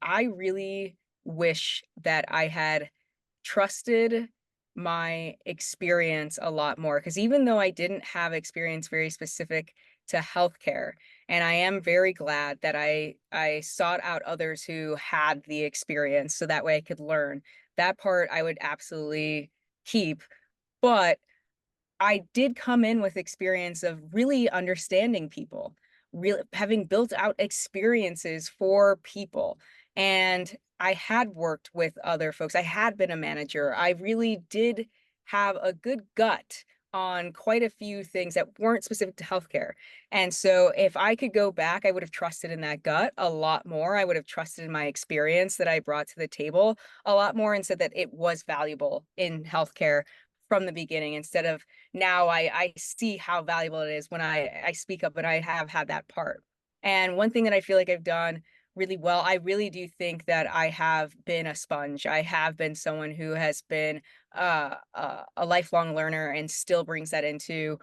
I really wish that I had trusted my experience a lot more. Because even though I didn't have experience very specific to healthcare, and I am very glad that I sought out others who had the experience so that way I could learn. That part I would absolutely keep. But I did come in with experience of really understanding people, really having built out experiences for people. And I had worked with other folks. I had been a manager. I really did have a good gut on quite a few things that weren't specific to healthcare. And so if I could go back, I would have trusted in that gut a lot more. I would have trusted in my experience that I brought to the table a lot more and said that it was valuable in healthcare from the beginning instead of now I see how valuable it is when I speak up, and I have had that part. And one thing that I feel like I've done really well, I really do think that I have been a sponge. I have been someone who has been a lifelong learner and still brings that into.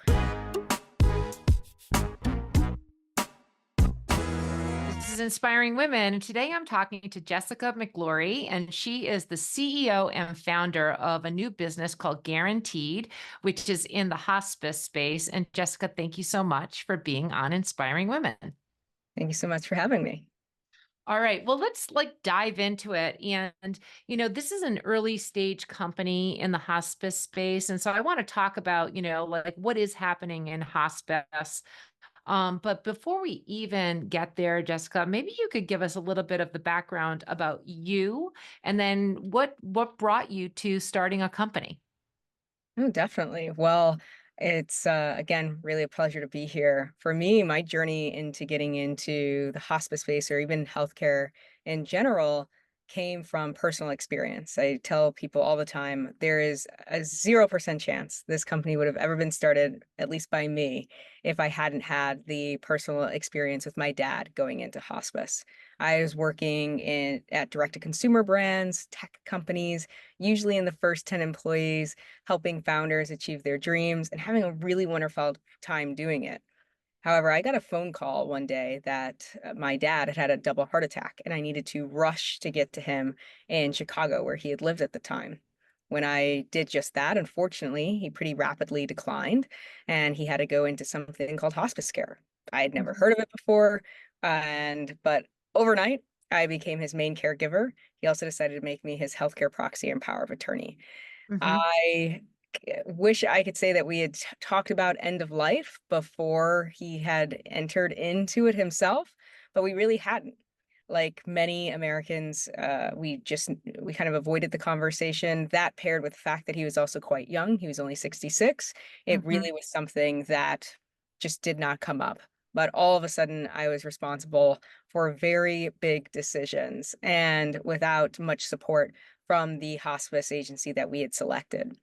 This is Inspiring Women. And today I'm talking to Jessica McGlory, and she is the CEO and founder of a new business called Guaranteed, which is in the hospice space. And Jessica, thank you so much for being on Inspiring Women. Thank you so much for having me. All right, well, let's dive into it. And, this is an early stage company in the hospice space. And so I want to talk about, what is happening in hospice. But before we even get there, Jessica, maybe you could give us a little bit of the background about you and then what brought you to starting a company. Oh, definitely. Well, it's again really a pleasure to be here. For me, my journey into getting into the hospice space or even healthcare in general came from personal experience. I tell people all the time there is a 0% chance this company would have ever been started, at least by me, if I hadn't had the personal experience with my dad going into hospice. I was working at direct-to-consumer brands, tech companies, usually in the first 10 employees, helping founders achieve their dreams and having a really wonderful time doing it. However, I got a phone call one day that my dad had had a double heart attack and I needed to rush to get to him in Chicago where he had lived at the time. When I did just that, unfortunately, he pretty rapidly declined and he had to go into something called hospice care. I had never Mhm. heard of it before, but overnight, I became his main caregiver. He also decided to make me his healthcare proxy and power of attorney. Mhm. I wish I could say that we had talked about end of life before he had entered into it himself, but we really hadn't. Like many Americans, we kind of avoided the conversation. That paired with the fact that he was also quite young, he was only 66. It Mhm. really was something that just did not come up. But all of a sudden, I was responsible for very big decisions and without much support from the hospice agency that we had selected.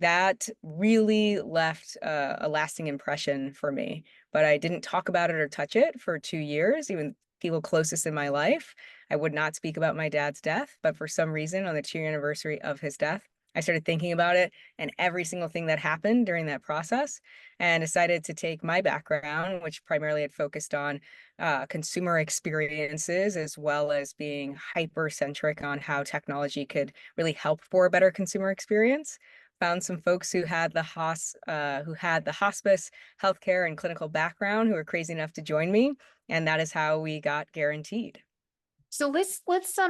That really left a lasting impression for me, but I didn't talk about it or touch it for 2 years, even people closest in my life. I would not speak about my dad's death, but for some reason, on the 2-year anniversary of his death, I started thinking about it and every single thing that happened during that process, and decided to take my background, which primarily had focused on consumer experiences, as well as being hyper-centric on how technology could really help for a better consumer experience. Found some folks who had the hospice, healthcare, and clinical background who were crazy enough to join me, and that is how we got Guaranteed. So let's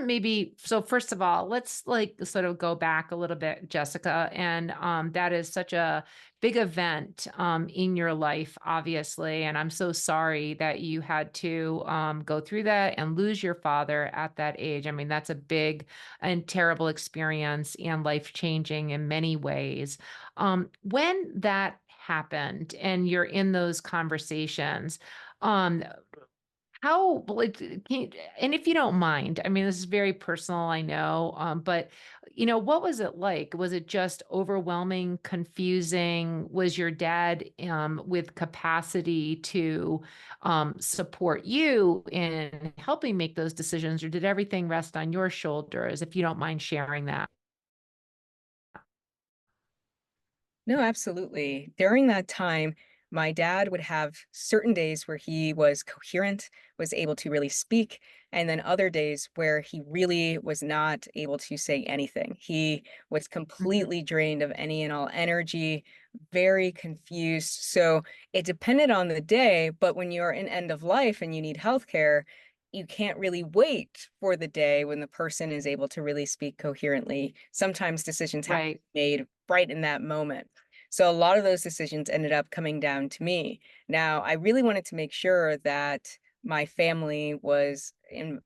maybe so first of all, let's sort of go back a little bit, Jessica, and that is such a big event in your life, obviously, and I'm so sorry that you had to go through that and lose your father at that age. I mean, that's a big and terrible experience and life-changing in many ways. When that happened and you're in those conversations, um, how, like, and if you don't mind, I mean, this is very personal, I know, but what was it like? Was it just overwhelming, confusing? Was your dad with capacity to support you in helping make those decisions, or did everything rest on your shoulders? If you don't mind sharing that. No, absolutely. During that time, my dad would have certain days where he was coherent, was able to really speak, and then other days where he really was not able to say anything. He was Mhm. completely drained of any and all energy, very confused. So it depended on the day, but when you're in end of life and you need healthcare, you can't really wait for the day when the person is able to really speak coherently. Sometimes decisions have to Right. be made right in that moment. So a lot of those decisions ended up coming down to me. Now, I really wanted to make sure that my family was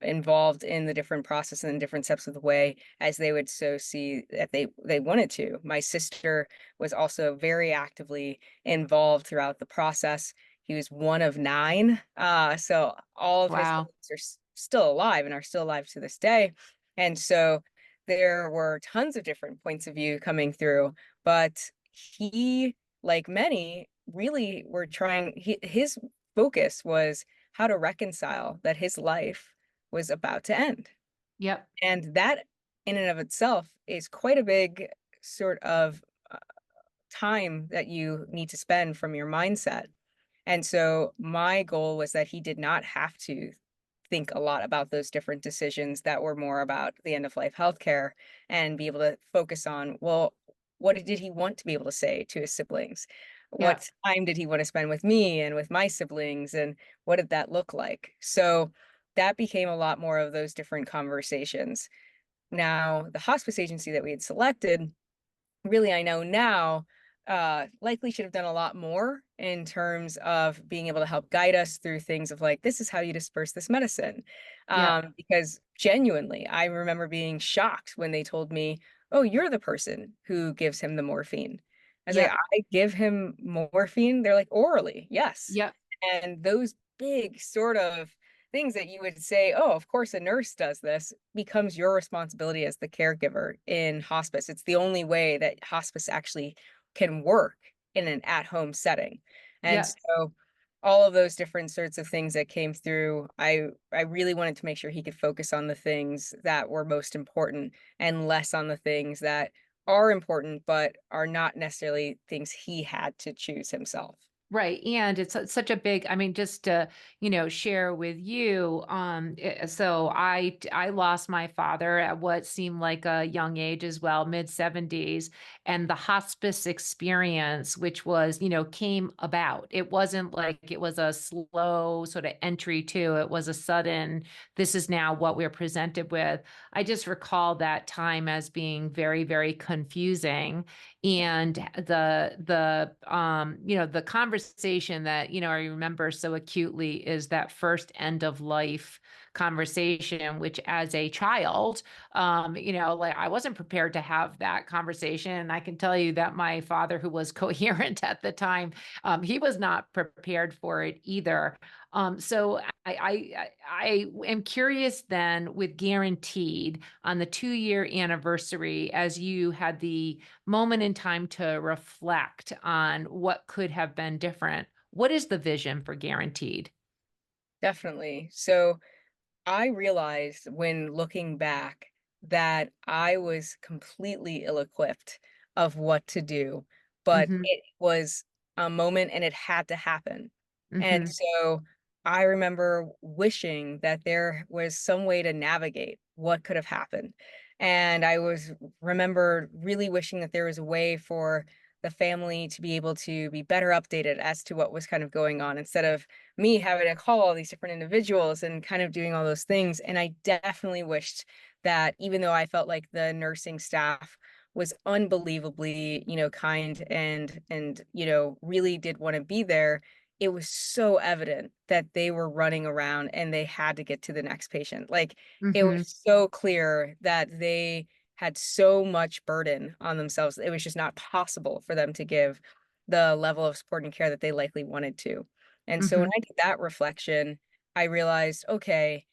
involved in the different process and different steps of the way as they would so see that they wanted to. My sister was also very actively involved throughout the process. He was one of 9, so all of his Wow. siblings are still alive and are still alive to this day, and so there were tons of different points of view coming through, but he, like many, really were trying his focus was how to reconcile that his life was about to end, Yep. and that in and of itself is quite a big sort of, time that you need to spend from your mindset. And so my goal was that he did not have to think a lot about those different decisions that were more about the end of life healthcare and be able to focus on, well, what did he want to be able to say to his siblings? Yep. What time did he want to spend with me and with my siblings? And what did that look like? So that became a lot more of those different conversations. Now, the hospice agency that we had selected, really, I know now, likely should have done a lot more in terms of being able to help guide us through things of like, this is how you disperse this medicine. Yep. Because genuinely, I remember being shocked when they told me, oh, you're the person who gives him the morphine. I was like, Yep. I give him morphine. They're like, orally, yes. Yep. And those big sort of things that you would say, oh, of course a nurse does this, becomes your responsibility as the caregiver in hospice. It's the only way that hospice actually can work in an at-home setting. And Yep. so all of those different sorts of things that came through, I really wanted to make sure he could focus on the things that were most important and less on the things that are important but are not necessarily things he had to choose himself. Right, and it's such a big, I mean, just to, share with you, so I lost my father at what seemed like a young age as well, mid-70s, and the hospice experience, which was, came about. It wasn't like it was a slow sort of entry to, it was a sudden, this is now what we're presented with. I just recall that time as being very, very confusing, and the conversation that I remember so acutely is that first end of life conversation, which as a child, like I wasn't prepared to have that conversation. And I can tell you that my father, who was coherent at the time, he was not prepared for it either. So I am curious then, with Guaranteed, on the 2-year anniversary, as you had the moment in time to reflect on what could have been different, what is the vision for Guaranteed? Definitely. So I realized when looking back that I was completely ill-equipped of what to do, but Mhm. it was a moment and it had to happen. And Mhm. so I remember wishing that there was some way to navigate what could have happened. And I was remember really wishing that there was a way for the family to be able to be better updated as to what was kind of going on instead of me having to call all these different individuals and kind of doing all those things. And I definitely wished that even though I felt like the nursing staff was unbelievably, kind and really did want to be there, it was so evident that they were running around and they had to get to the next patient. Like it was Mhm. so clear that they had so much burden on themselves. It was just not possible for them to give the level of support and care that they likely wanted to. And so when Mhm. I did that reflection, I realized, okay,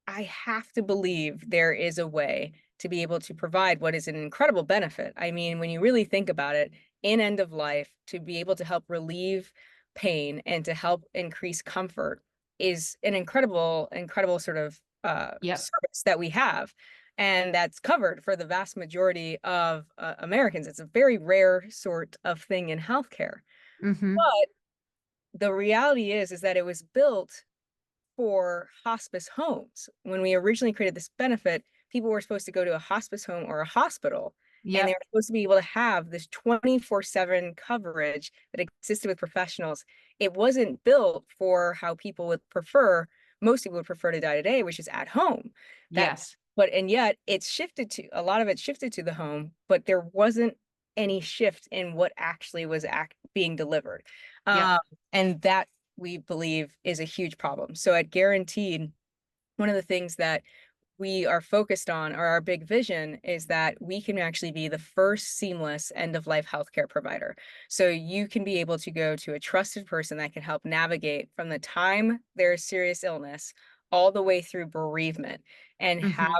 I have to believe there is a way to be able to provide what is an incredible benefit. I mean, when you really think about it, in end of life, to be able to help relieve pain and to help increase comfort is an incredible, incredible sort of Yep. service that we have. And that's covered for the vast majority of Americans. It's a very rare sort of thing in healthcare. Mhm. But the reality is that it was built for hospice homes. When we originally created this benefit, people were supposed to go to a hospice home or a hospital, and they Yep. were supposed to be able to have this 24/7 coverage that existed with professionals. It wasn't built for how people would prefer, most people would prefer to die today, which is at home. That, Yes. but and yet it's shifted to a lot of it shifted to the home, but there wasn't any shift in what actually was being delivered. Yep. Um, and that we believe is a huge problem. So at Guaranteed, one of the things that we are focused on, or our big vision, is that we can actually be the first seamless end of life healthcare provider. So you can be able to go to a trusted person that can help navigate from the time there's serious illness all the way through bereavement, and have Mhm.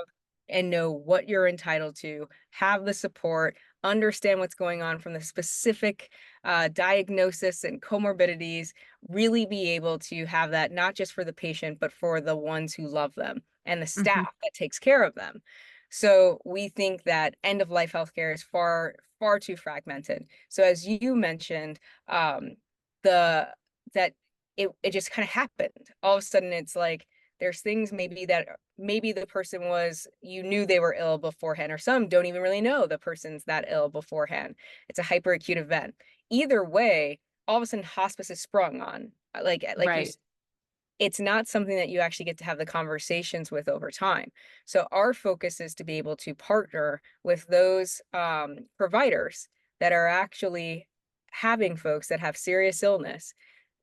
and know what you're entitled to, have the support, understand what's going on from the specific diagnosis and comorbidities, really be able to have that not just for the patient, but for the ones who love them and the Mhm. staff that takes care of them. So we think that end of life healthcare is far, far too fragmented. So as you mentioned, the that it just kind of happened. All of a sudden, it's like there's things maybe that maybe the person was, you knew they were ill beforehand, or some don't even really know the person's that ill beforehand. It's a hyperacute event. Either way, all of a sudden hospice is sprung on. Like you're, Right. it's not something that you actually get to have the conversations with over time. So our focus is to be able to partner with those providers that are actually having folks that have serious illness,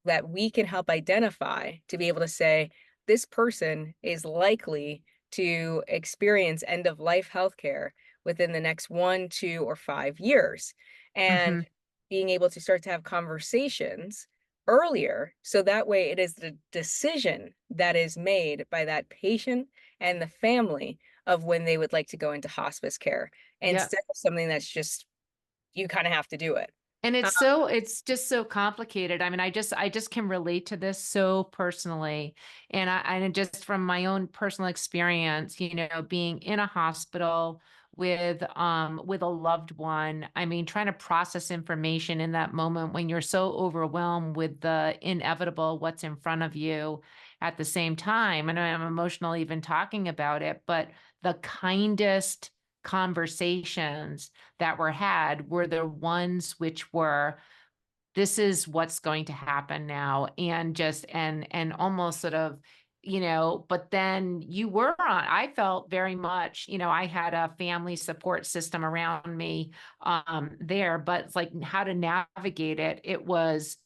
that we can help identify to be able to say, this person is likely to experience end of life healthcare within the next 1, 2, or 5 years. And Mhm. being able to start to have conversations earlier. So that way it is the decision that is made by that patient and the family of when they would like to go into hospice care, Yep. instead of something that's just, you kind of have to do it. And Uh, it's just so complicated. I mean, I just can relate to this so personally. And just from my own personal experience, being in a hospital with a loved one. I mean, trying to process information in that moment when you're so overwhelmed with the inevitable what's in front of you at the same time. And I'm emotional even talking about it, but the kindest conversations that were had were the ones which were, this is what's going to happen now, and just and almost sort of, but then you were on, I felt very much, I had a family support system around me there, but it's like how to navigate it, it was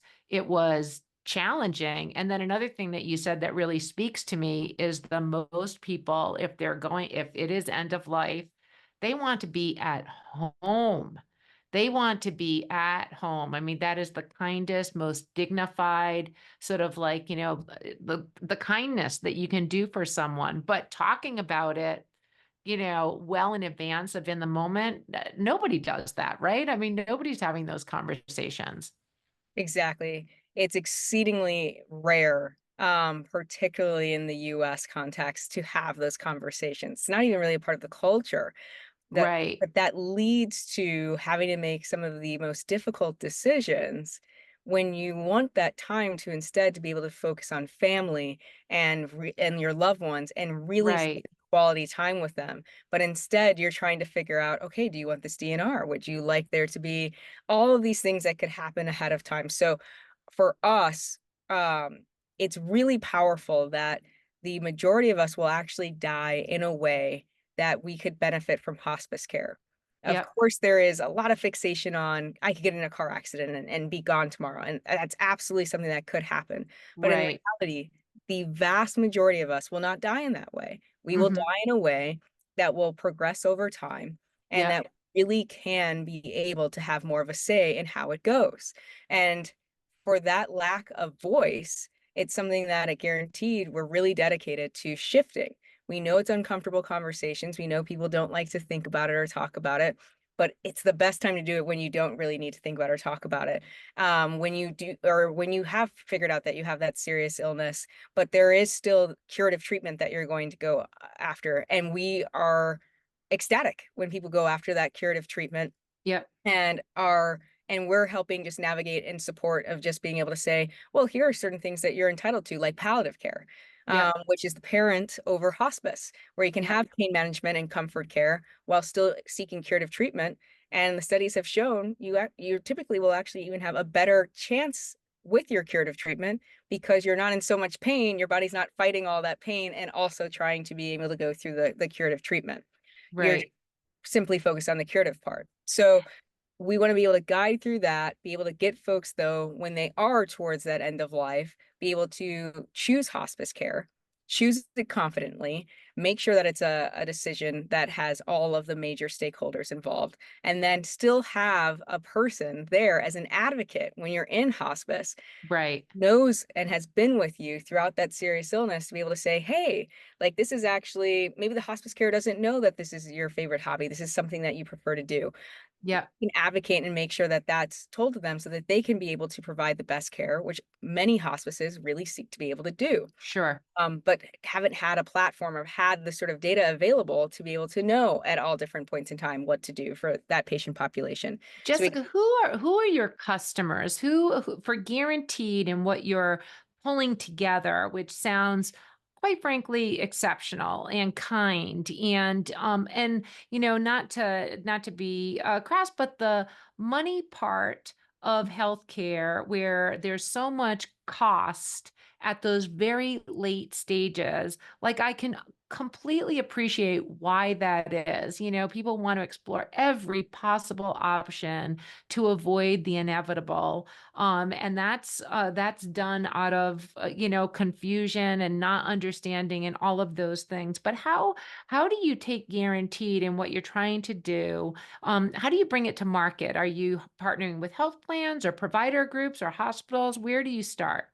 challenging. And then another thing that you said that really speaks to me is the most people, if it is end of life, they want to be at home. They want to be at home. I mean, that is the kindest, most dignified sort of like, the kindness that you can do for someone. But talking about it, well in advance of in the moment, nobody does that, right? I mean, nobody's having those conversations. Exactly. It's exceedingly rare, particularly in the US context, to have those conversations. It's not even really a part of the culture. That Right, but that leads to having to make some of the most difficult decisions when you want that time to instead to be able to focus on family and your loved ones and really spend right. quality time with them. But instead, you're trying to figure out, okay, do you want this DNR? Would you like there to be all of these things that could happen ahead of time? So for us, um, it's really powerful that the majority of us will actually die in a way that we could benefit from hospice care. Of Yep, course, there is a lot of fixation on, I could get in a car accident and be gone tomorrow. And that's absolutely something that could happen. But in right. reality, the vast majority of us will not die in that way. We will Mhm. die in a way that will progress over time, and Yep, that really can be able to have more of a say in how it goes. And for that lack of voice, it's something that at Guaranteed, we're really dedicated to shifting. We know it's uncomfortable conversations. We know people don't like to think about it or talk about it, but it's the best time to do it when you don't really need to think about or talk about it. When you do, or when you have figured out that you have that serious illness, but there is still curative treatment that you're going to go after. And we are ecstatic when people go after that curative treatment yep. and are And we're helping just navigate in support of just being able to say, well, here are certain things that you're entitled to, like palliative care, Yep. which is the parent over hospice, where you can Yep. have pain management and comfort care while still seeking curative treatment. And the studies have shown you typically will actually even have a better chance with your curative treatment because you're not in so much pain, your body's not fighting all that pain and also trying to be able to go through the curative treatment. You're Right. simply focused on the curative part. So we want to be able to guide through that, be able to get folks, though, when they are towards that end of life, be able to choose hospice care, choose it confidently, make sure that it's a decision that has all of the major stakeholders involved, and then still have a person there as an advocate when you're in hospice, Right. knows and has been with you throughout that serious illness to be able to say, hey, like this is actually maybe the hospice care doesn't know that this is your favorite hobby. This is something that you prefer to do. Yep. Can advocate and make sure that that's told to them so that they can be able to provide the best care, which many hospices really seek to be able to do. Sure. But haven't had a platform or had the sort of data available to be able to know at all different points in time what to do for that patient population. So we Jessica, who are your customers? Who for guaranteed and what you're pulling together, which sounds quite frankly exceptional and kind and not to be crass, but the money part of healthcare where there's so much cost at those very late stages, like I can completely appreciate why that is. People want to explore every possible option to avoid the inevitable. And that's done out of confusion and not understanding and all of those things. But how do you take guaranteed in what you're trying to do? How do you bring it to market? Are you partnering with health plans or provider groups or hospitals? Where do you start?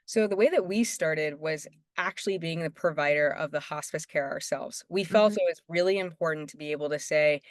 So the way that we started was actually being the provider of the hospice care ourselves. We felt Hmm. it was really important to be able to say,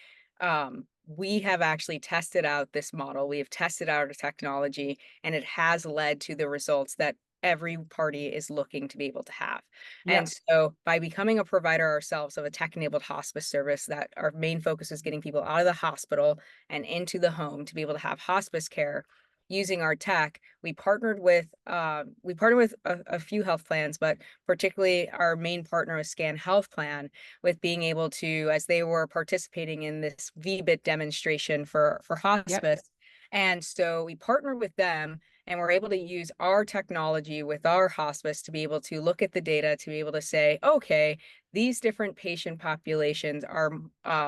we have actually tested out this model, we have tested out our technology, and it has led to the results that every party is looking to be able to have. And Yep. so by becoming a provider ourselves of a tech-enabled hospice service, that our main focus is getting people out of the hospital and into the home to be able to have hospice care using our tech. We partnered with a few health plans, but particularly our main partner is Scan Health Plan, with being able to, as they were participating in this VBIT demonstration for Yep. hospice. And so we partnered with them and we're able to use our technology with our hospice to be able to look at the data to be able to say, okay, these different patient populations are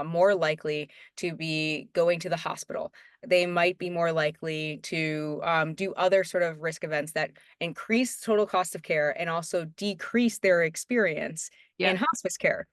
more likely to be going to the hospital. They might be more likely to do other sort of risk events that increase total cost of care and also decrease their experience in Yep. hospice care.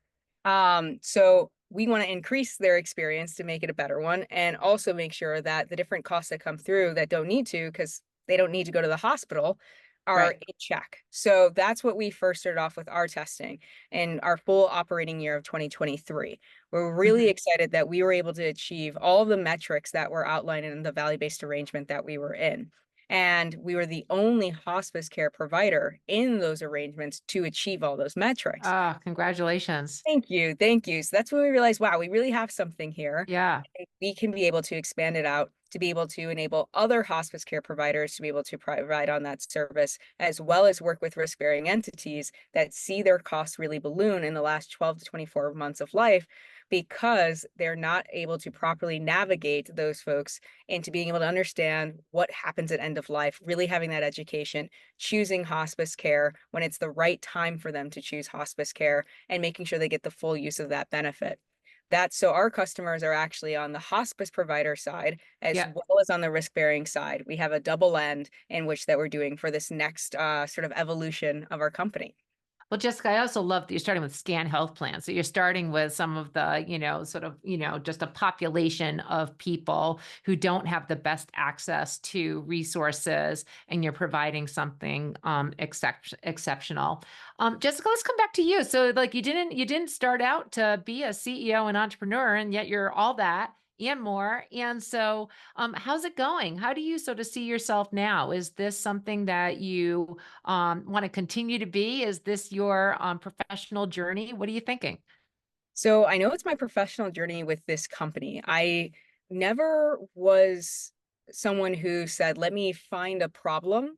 So we want to increase their experience to make it a better one and also make sure that the different costs that come through that don't need to, because they don't need to go to the hospital, are Right. in check. So that's what we first started off with our testing in our full operating year of 2023. We're really Mhm. excited that we were able to achieve all the metrics that were outlined in the value-based arrangement that we were in. And we were the only hospice care provider in those arrangements to achieve all those metrics. Ah, congratulations. Thank you. Thank you. So that's when we realized, wow, we really have something here. Yeah. And we can be able to expand it out to be able to enable other hospice care providers to be able to provide on that service, as well as work with risk bearing entities that see their costs really balloon in the last 12 to 24 months of life because they're not able to properly navigate those folks into being able to understand what happens at end of life, really having that education, choosing hospice care when it's the right time for them to choose hospice care and making sure they get the full use of that benefit. That's so our customers are actually on the hospice provider side as Yeah. well as on the risk bearing side. We have a double end in which that we're doing for this next sort of evolution of our company. Well, Jessica, I also love that you're starting with scan health plans. So you're starting with some of the, just a population of people who don't have the best access to resources, and you're providing something exceptional. Jessica, let's come back to you. So, like, you didn't start out to be a CEO and entrepreneur, and yet you're all that and more. And so, how's it going? How do you sort of see yourself now? Is this something that you want to continue to be? Is this your professional journey? What are you thinking? So I know it's my professional journey with this company. I never was someone who said, let me find a problem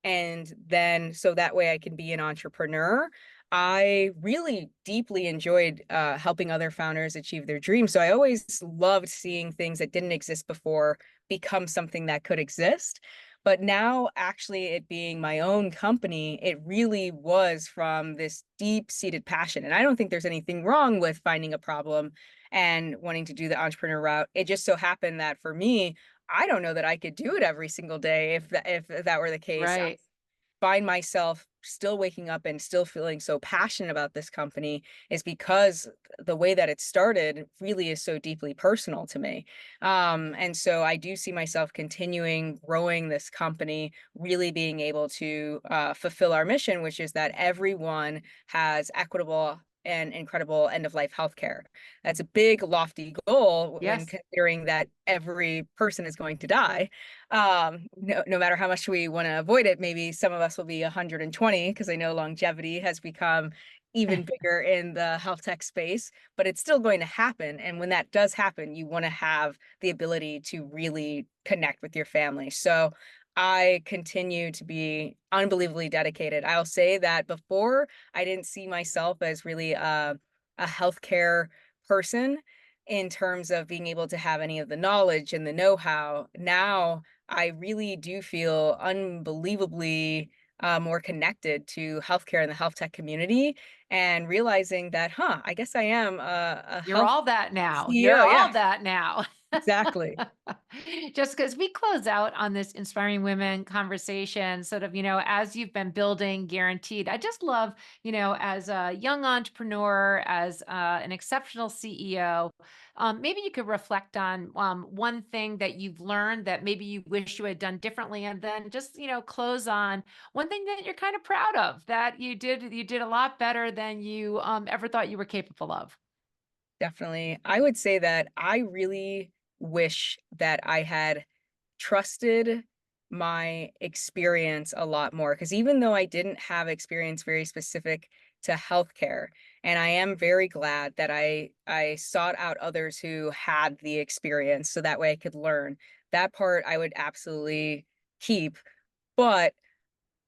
and then so that way I can be an entrepreneur. I really deeply enjoyed helping other founders achieve their dreams. So I always loved seeing things that didn't exist before become something that could exist. But now, actually, it being my own company, it really was from this deep seated passion. And I don't think there's anything wrong with finding a problem and wanting to do the entrepreneur route. It just so happened that for me, I don't know that I could do it every single day if that were the case. Right. Find myself still waking up and still feeling so passionate about this company is because the way that it started really is so deeply personal to me. And so I do see myself continuing growing this company, really being able to fulfill our mission, which is that everyone has equitable and incredible end of life healthcare. That's a big, lofty goal when Yes. considering that every person is going to die. No matter how much we want to avoid it, maybe some of us will be 120 because I know longevity has become even bigger in the health tech space, but it's still going to happen. And when that does happen, you want to have the ability to really connect with your family. So I continue to be unbelievably dedicated. I'll say that before I didn't see myself as really a healthcare person in terms of being able to have any of the knowledge and the know-how. Now I really do feel unbelievably more connected to healthcare and the health tech community, and realizing that, I guess I am a You're health all that now. You're CEO. Yeah, all that now. exactly. Just as we close out on this inspiring women conversation, sort of, as you've been building Guaranteed, I just love, as a young entrepreneur, as an exceptional CEO, maybe you could reflect on one thing that you've learned that maybe you wish you had done differently, and then just, close on one thing that you're kind of proud of that you did a lot better than you ever thought you were capable of. Definitely. I would say that I really wish that I had trusted my experience a lot more, because even though I didn't have experience very specific to healthcare, and I am very glad that I sought out others who had the experience so that way I could learn. That part I would absolutely keep, but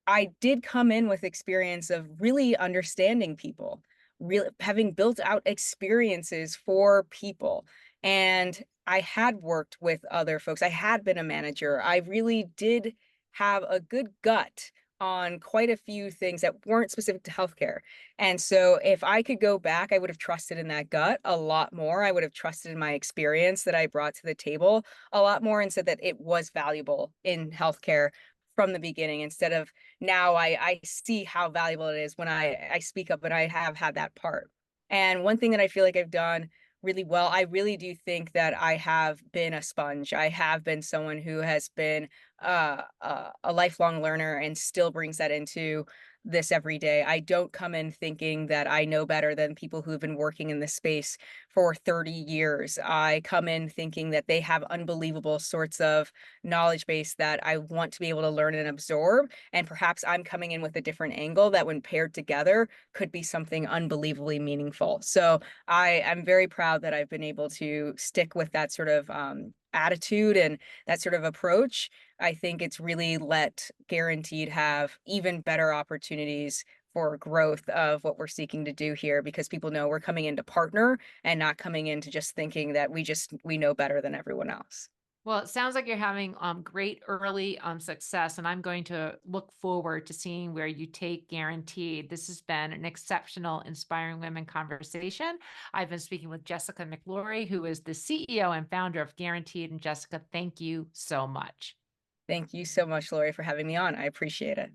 I did come in with experience of really understanding people, really having built out experiences for people. And I had worked with other folks. I had been a manager. I really did have a good gut on quite a few things that weren't specific to healthcare. And so if I could go back, I would have trusted in that gut a lot more. I would have trusted in my experience that I brought to the table a lot more and said that it was valuable in healthcare from the beginning, instead of now I see how valuable it is when I speak up, and I have had that part. And one thing that I feel like I've done really well, I really do think that I have been a sponge. I have been someone who has been a lifelong learner and still brings that into this every day. I don't come in thinking that I know better than people who've been working in this space for 30 years. I come in thinking that they have unbelievable sorts of knowledge base that I want to be able to learn and absorb. And perhaps I'm coming in with a different angle that, when paired together, could be something unbelievably meaningful. So I am very proud that I've been able to stick with that sort of attitude and that sort of approach. I think it's really let Guaranteed have even better opportunities for growth of what we're seeking to do here, because people know we're coming in to partner and not coming into just thinking that we know better than everyone else. Well, it sounds like you're having great early success, and I'm going to look forward to seeing where you take Guaranteed. This has been an exceptional, inspiring women conversation. I've been speaking with Jessica McGlory, who is the CEO and founder of Guaranteed. And Jessica, thank you so much. Thank you so much, Lori, for having me on. I appreciate it.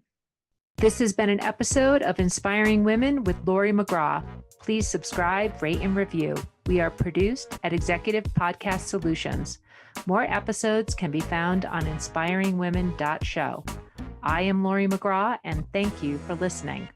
This has been an episode of Inspiring Women with Laurie McGraw. Please subscribe, rate, and review. We are produced at Executive Podcast Solutions. More episodes can be found on inspiringwomen.show. I am Laurie McGraw, and thank you for listening.